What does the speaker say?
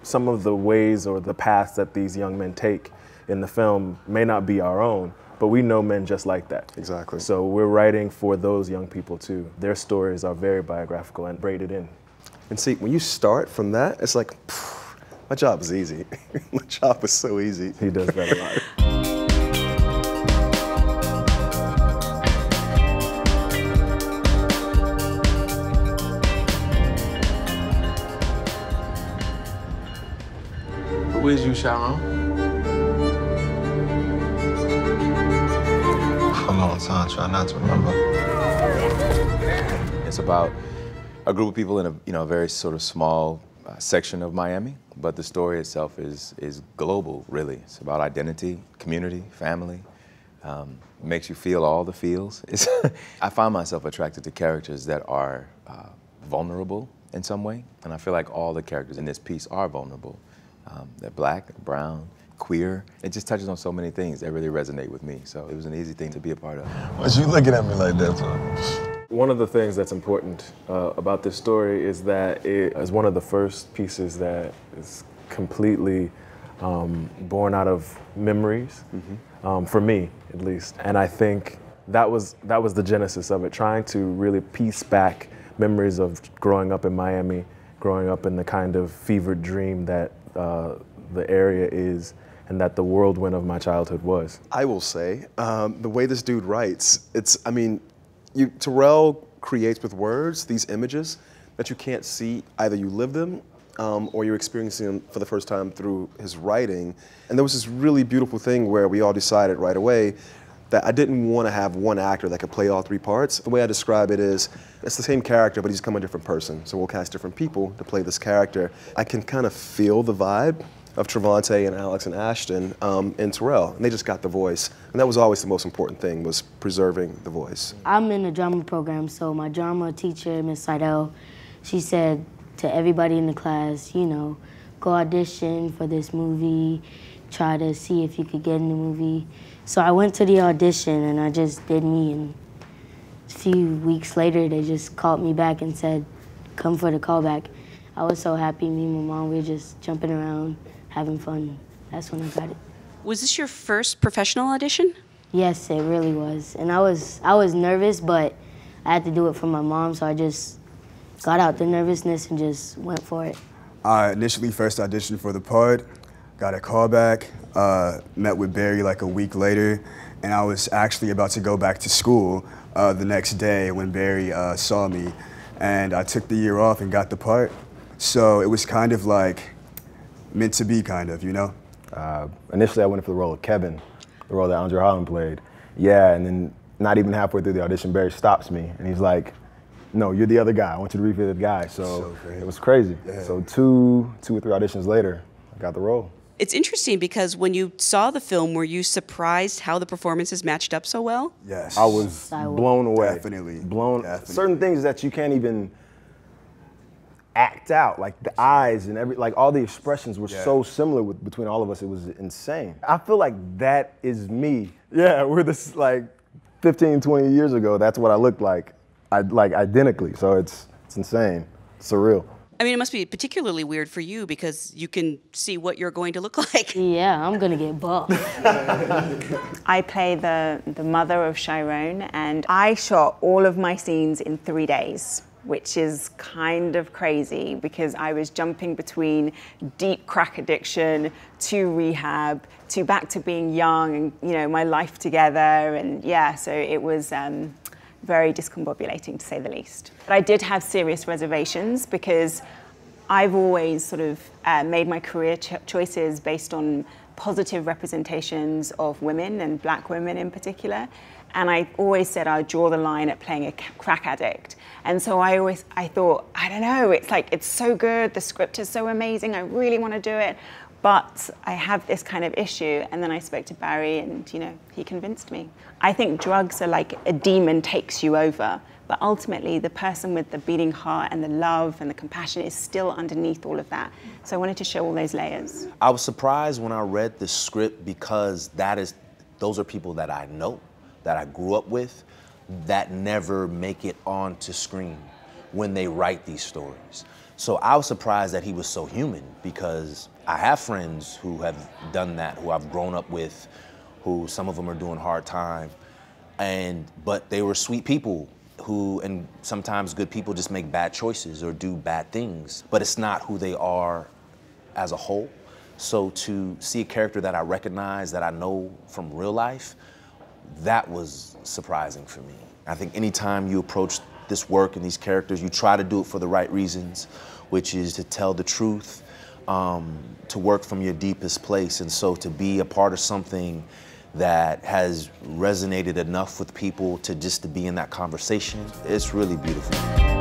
some of the ways or the paths that these young men take in the film may not be our own, but we know men just like that. Exactly. So we're writing for those young people too. Their stories are very biographical and braided in. And see, when you start from that, it's like, phew, my job is easy. My job is so easy. He does that a lot. Who is you, Sharon? For a long time, try not to remember. It's about a group of people in a very sort of small section of Miami, but the story itself is global, really. It's about identity, community, family. Makes you feel all the feels. I find myself attracted to characters that are vulnerable in some way, and I feel like all the characters in this piece are vulnerable. They're black, brown, queer. It just touches on so many things that really resonate with me, so it was an easy thing to be a part of. Why's you looking at me like that for? One of the things that's important about this story is that it is one of the first pieces that is completely born out of memories, for me at least. And I think that was the genesis of it, trying to really piece back memories of growing up in Miami, growing up in the kind of fevered dream that the area is and that the whirlwind of my childhood was. I will say, the way this dude writes, I mean, TARELL creates with words these images that you can't see. Either you live them or you're experiencing them for the first time through his writing. And there was this really beautiful thing where we all decided right away that I didn't want to have one actor that could play all three parts. The way I describe it is, it's the same character, but he's become a different person. So we'll cast different people to play this character. I can kind of feel the vibe of TREVANTE and Alex and ASHTON in TARELL, and they just got the voice. And that was always the most important thing, was preserving the voice. I'm in a drama program, so my drama teacher, Miss Seidel, she said to everybody in the class, you know, go audition for this movie, try to see if you could get in the movie. So I went to the audition and I just did me, and a few weeks later they just called me back and said, come for the callback. I was so happy. Me and my mom, we were just jumping around, having fun. That's when I got it. Was this your first professional audition? Yes, it really was. And I was nervous, but I had to do it for my mom, so I just got out the nervousness and just went for it. I initially first auditioned for the part, got a callback, met with Barry like a week later, and I was actually about to go back to school the next day when Barry saw me, and I took the year off and got the part. So it was kind of like meant to be, kind of, you know? Initially I went for the role of Kevin, the role that André Holland played. Yeah, and then not even halfway through the audition, Barry stops me, and he's like, no, you're the other guy. I want you to read the guy. So it was crazy. Yeah. So two or three auditions later, I got the role. It's interesting because when you saw the film, were you surprised how the performances matched up so well? Yes. I was blown away. Definitely. Definitely. Certain things that you can't even act out, like the eyes and like all the expressions were so similar between all of us. It was insane. I feel like that is me. Yeah, we're this like 15, 20 years ago. That's what I looked like. Like identically. So it's insane. It's surreal. I mean, it must be particularly weird for you because you can see what you're going to look like. Yeah, I'm gonna get buff. I play the mother of Sharon, and I shot all of my scenes in 3 days, which is kind of crazy because I was jumping between deep crack addiction to rehab to back to being young and, you know, my life together. And yeah, so it was very discombobulating, to say the least. But I did have serious reservations because I've always sort of made my career choices based on positive representations of women, and black women in particular. And I always said I'd draw the line at playing a crack addict. And so I thought, I don't know, it's like, it's so good, the script is so amazing, I really want to do it. But I have this kind of issue, and then I spoke to Barry and, you know, he convinced me. I think drugs are like a demon takes you over, but ultimately the person with the beating heart and the love and the compassion is still underneath all of that. So I wanted to show all those layers. I was surprised when I read the script because those are people that I know, that I grew up with, that never make it onto screen when they write these stories. So I was surprised that he was so human, because I have friends who have done that, who I've grown up with, who some of them are doing hard time, but they were sweet people who, and sometimes good people just make bad choices or do bad things, but it's not who they are as a whole. So to see a character that I recognize, that I know from real life, that was surprising for me. I think anytime you approach this work and these characters, you try to do it for the right reasons, which is to tell the truth, to work from your deepest place. And so to be a part of something that has resonated enough with people to be in that conversation, it's really beautiful.